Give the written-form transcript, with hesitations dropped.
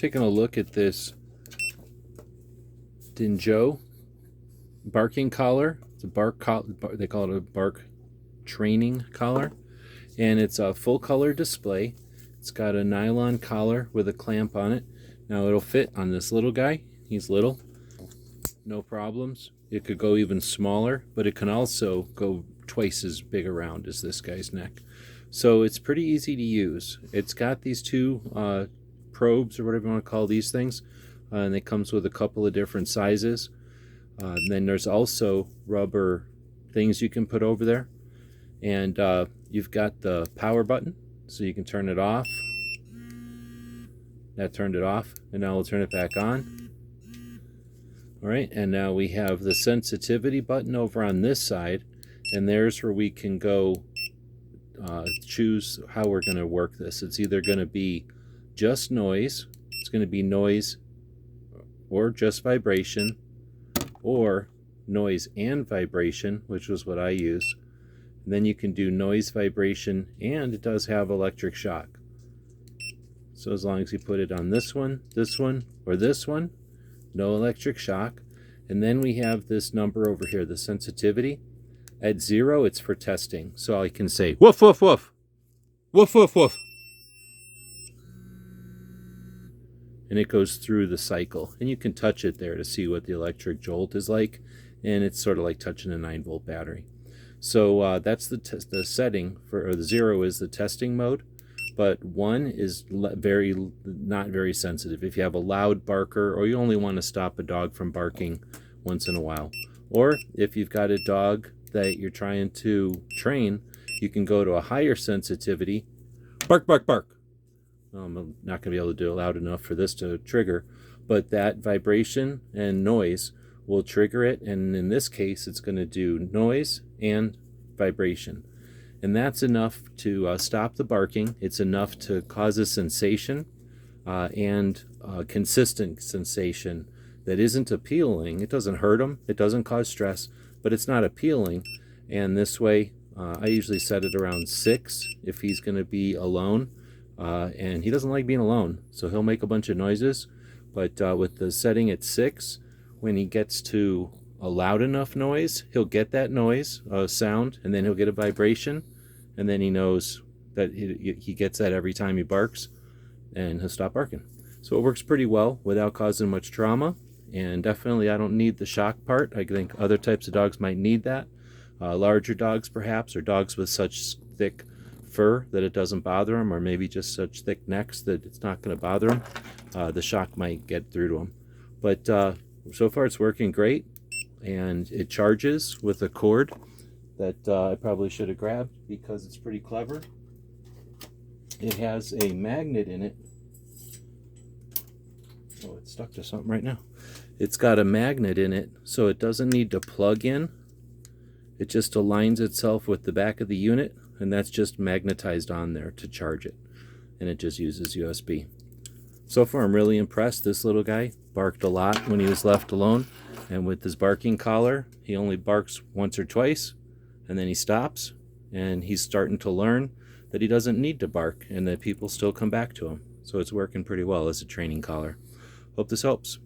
taking a look at this Dinjo barking collar. It's a bark collar. They call it a bark training collar, and it's a full color display. It's got a nylon collar with a clamp on it. Now it'll fit on this little guy. He's little, no problems. It could go even smaller, but it can also go twice as big around as this guy's neck. So it's pretty easy to use. It's got these two probes, or whatever you want to call these things, and it comes with a couple of different sizes. Then there's also rubber things you can put over there, and you've got the power button, so you can turn it off. That turned it off, and now we'll turn it back on. All right, and now we have the sensitivity button over on this side, and there's where we can go choose how we're going to work this. It's either going to be just noise, it's going to be noise or just vibration, or noise and vibration, which was what I use. And then you can do noise, vibration, and it does have electric shock. So as long as you put it on this one, or this one, no electric shock. And then we have this number over here, the sensitivity. At 0, it's for testing. So I can say, woof, woof, woof. Woof, woof, woof. And it goes through the cycle. And you can touch it there to see what the electric jolt is like. And it's sort of like touching a 9-volt battery. So that's the setting for, or the 0 is the testing mode. But 1 is not very sensitive. If you have a loud barker, or you only want to stop a dog from barking once in a while. Or if you've got a dog that you're trying to train, you can go to a higher sensitivity. Bark, bark, bark. I'm not going to be able to do it loud enough for this to trigger, but that vibration and noise will trigger it, and in this case it's going to do noise and vibration. And that's enough to stop the barking. It's enough to cause a sensation and a consistent sensation that isn't appealing. It doesn't hurt him, it doesn't cause stress, but it's not appealing. And this way, I usually set it around 6 if he's going to be alone. And he doesn't like being alone, so he'll make a bunch of noises. But with the setting at 6, when he gets to a loud enough noise, he'll get that noise, sound, and then he'll get a vibration. And then he knows that he gets that every time he barks, and he'll stop barking. So it works pretty well without causing much trauma. And definitely I don't need the shock part. I think other types of dogs might need that. Larger dogs perhaps, or dogs with such thick fur that it doesn't bother them, or maybe just such thick necks that it's not going to bother them. The shock might get through to them. But so far it's working great, and it charges with a cord that I probably should have grabbed because it's pretty clever. It has a magnet in it. Oh, it's stuck to something right now. It's got a magnet in it, so it doesn't need to plug in. It just aligns itself with the back of the unit, and that's just magnetized on there to charge it. And it just uses USB. So far I'm really impressed. This little guy barked a lot when he was left alone, and with his barking collar, he only barks once or twice, and then he stops, and he's starting to learn that he doesn't need to bark, and that people still come back to him. So it's working pretty well as a training collar. Hope this helps.